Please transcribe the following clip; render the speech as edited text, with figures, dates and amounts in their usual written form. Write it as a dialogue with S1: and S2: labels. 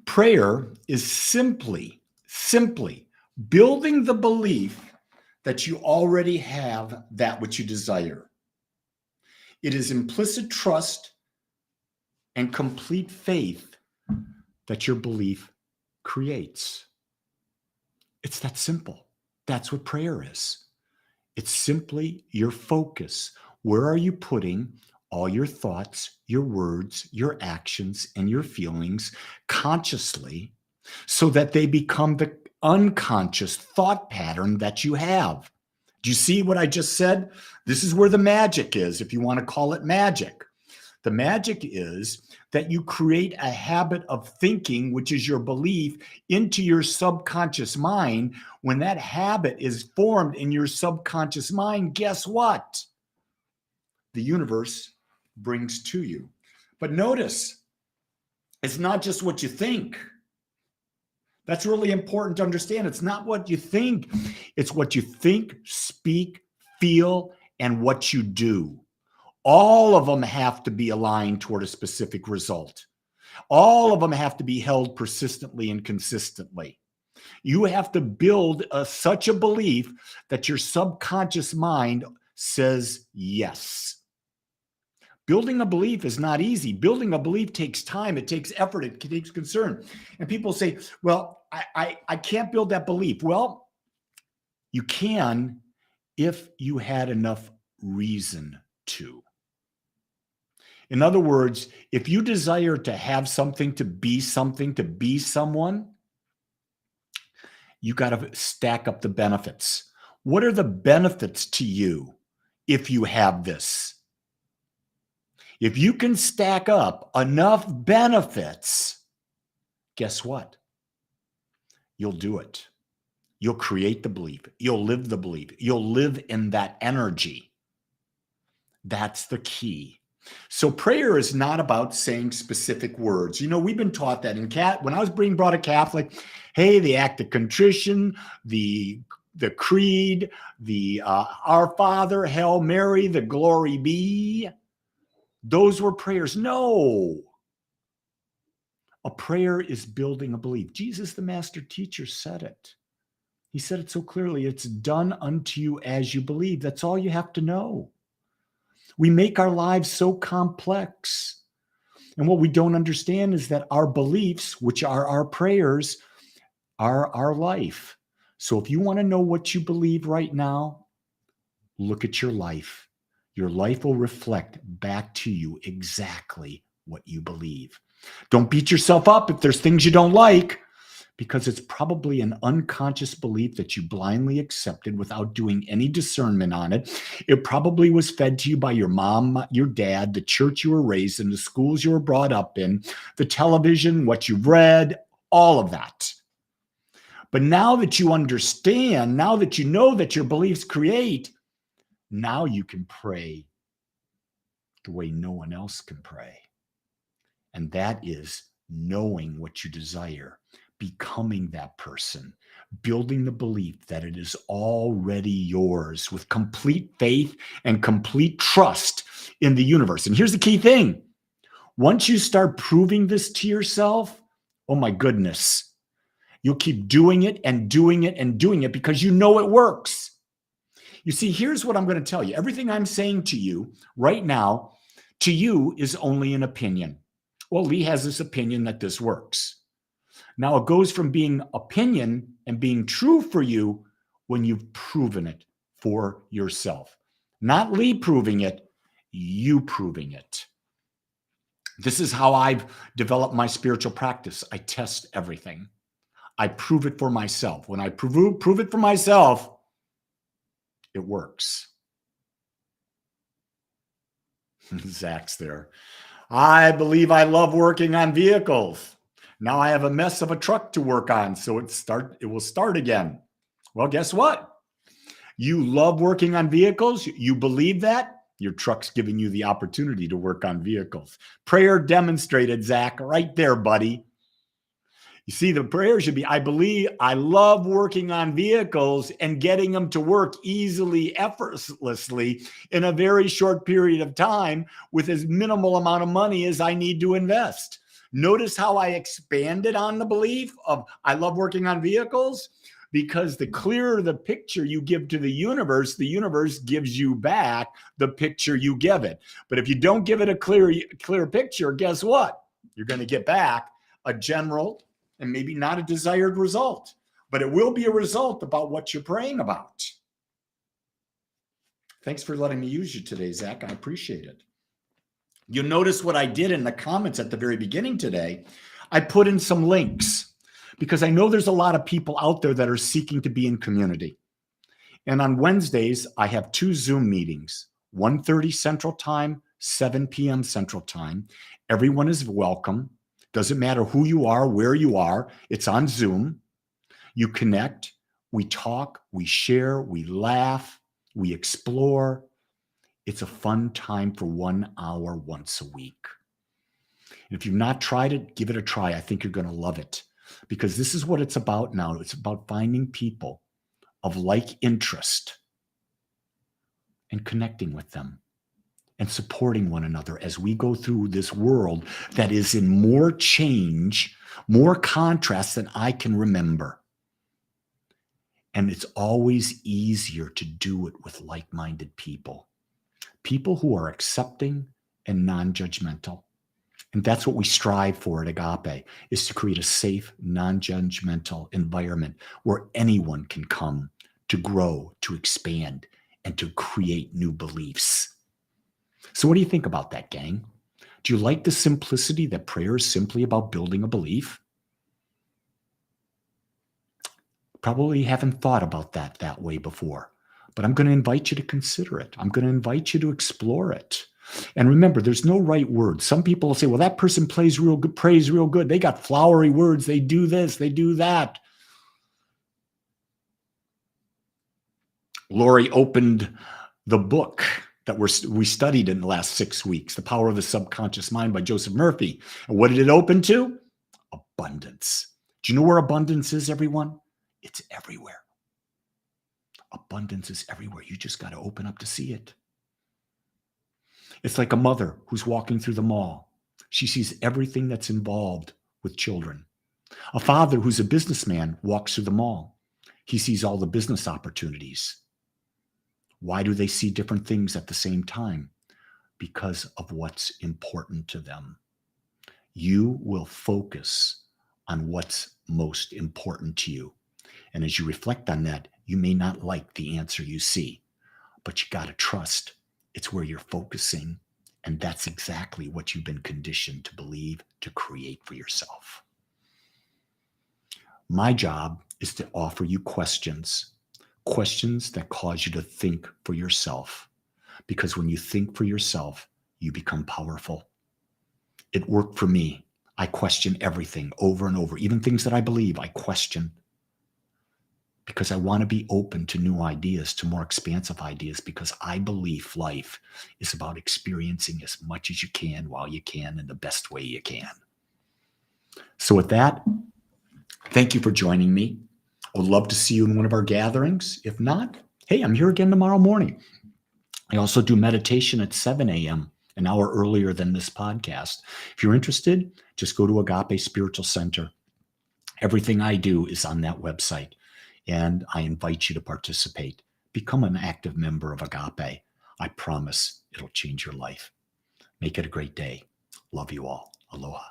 S1: Prayer is simply building the belief that you already have that which you desire. It is implicit trust and complete faith that your belief creates. It's that simple. That's what prayer is. It's simply your focus. Where are you putting all your thoughts, your words, your actions, and your feelings consciously so that they become the unconscious thought pattern that you have? Do you see what I just said? This is where the magic is, if you want to call it magic. The magic is that you create a habit of thinking, which is your belief, into your subconscious mind. When that habit is formed in your subconscious mind, guess what? The universe brings to you. But notice, it's not just what you think. That's really important to understand. It's not what you think. It's what you think, speak, feel, and what you do. All of them have to be aligned toward a specific result. All of them have to be held persistently and consistently. You have to build such a belief that your subconscious mind says yes. Building a belief is not easy. Building a belief takes time. It takes effort. It takes concern. And people say, well, I can't build that belief. Well, you can if you had enough reason to. In other words, if you desire to have something, to be someone, you got to stack up the benefits. What are the benefits to you if you have this? If you can stack up enough benefits, guess what? You'll do it. You'll create the belief. You'll live the belief. You'll live in that energy. That's the key. So prayer is not about saying specific words. You know, we've been taught that when I was being brought a Catholic, hey, the act of contrition, the creed, the Our Father, Hail Mary, the Glory Be, those were prayers. No. A prayer is building a belief. Jesus, the master teacher, said it. He said it so clearly. It's done unto you as you believe. That's all you have to know. We make our lives so complex. And what we don't understand is that our beliefs, which are our prayers, are our life. So if you want to know what you believe right now, look at your life. Your life will reflect back to you exactly what you believe. Don't beat yourself up if there's things you don't like, because it's probably an unconscious belief that you blindly accepted without doing any discernment on it. It probably was fed to you by your mom, your dad, the church you were raised in, the schools you were brought up in, the television, what you've read, all of that. But now that you understand, now that you know that your beliefs create, now you can pray the way no one else can pray. And that is knowing what you desire, becoming that person, building the belief that it is already yours with complete faith and complete trust in the universe. And here's the key thing. Once you start proving this to yourself, oh my goodness, you'll keep doing it and doing it and doing it because you know it works. You see, here's what I'm going to tell you. Everything I'm saying to you right now, to you is only an opinion. Well, Lee has this opinion that this works. Now it goes from being opinion and being true for you when you've proven it for yourself. Not Lee proving it, you proving it. This is how I've developed my spiritual practice. I test everything. I prove it for myself. When I prove it for myself, it works. Zach's there. I believe I love working on vehicles. Now I have a mess of a truck to work on, so it will start again. Well, guess what? You love working on vehicles. You believe that. Your truck's giving you the opportunity to work on vehicles. Prayer demonstrated, Zach, right there, buddy. You see, the prayer should be, I love working on vehicles and getting them to work easily, effortlessly in a very short period of time with as minimal amount of money as I need to invest. Notice how I expanded on the belief of I love working on vehicles, because the clearer the picture you give to the universe gives you back the picture you give it. But if you don't give it a clear picture, guess what? You're going to get back a general and maybe not a desired result, but it will be a result about what you're praying about. Thanks for letting me use you today, Zach. I appreciate it. You'll notice what I did in the comments at the very beginning today. I put in some links because I know there's a lot of people out there that are seeking to be in community. And on Wednesdays, I have 2 Zoom meetings, 1:30 Central Time, 7 p.m. Central Time. Everyone is welcome. Doesn't matter who you are, where you are. It's on Zoom. You connect, we talk, we share, we laugh, we explore. It's a fun time for 1 hour once a week. And if you've not tried it, give it a try. I think you're going to love it, because this is what it's about now. It's about finding people of like interest and connecting with them and supporting one another as we go through this world that is in more change, more contrast than I can remember. And it's always easier to do it with like-minded people. People who are accepting and non-judgmental. And that's what we strive for at Agape, is to create a safe, non-judgmental environment where anyone can come to grow, to expand, and to create new beliefs. So what do you think about that, gang? Do you like the simplicity that prayer is simply about building a belief? Probably haven't thought about that way before. But I'm going to invite you to consider it. I'm going to invite you to explore it. And remember, there's no right word. Some people will say, well, that person prays real good. They got flowery words. They do this, they do that. Lori opened the book that we studied in the last 6 weeks, The Power of the Subconscious Mind by Joseph Murphy. And what did it open to? Abundance. Do you know where abundance is, everyone? It's everywhere. Abundance is everywhere. You just got to open up to see it. It's like a mother who's walking through the mall. She sees everything that's involved with children. A father who's a businessman walks through the mall. He sees all the business opportunities. Why do they see different things at the same time? Because of what's important to them. You will focus on what's most important to you. And as you reflect on that, you may not like the answer you see, but you got to trust it's where you're focusing. And that's exactly what you've been conditioned to believe, to create for yourself. My job is to offer you questions that cause you to think for yourself. Because when you think for yourself, you become powerful. It worked for me. I question everything over and over, even things that I believe, I question. Because I want to be open to new ideas, to more expansive ideas, because I believe life is about experiencing as much as you can while you can in the best way you can. So with that, thank you for joining me. I would love to see you in one of our gatherings. If not, hey, I'm here again tomorrow morning. I also do meditation at 7 a.m., an hour earlier than this podcast. If you're interested, just go to Agape Spiritual Center. Everything I do is on that website. And I invite you to participate. Become an active member of Agape. I promise it'll change your life. Make it a great day. Love you all. Aloha.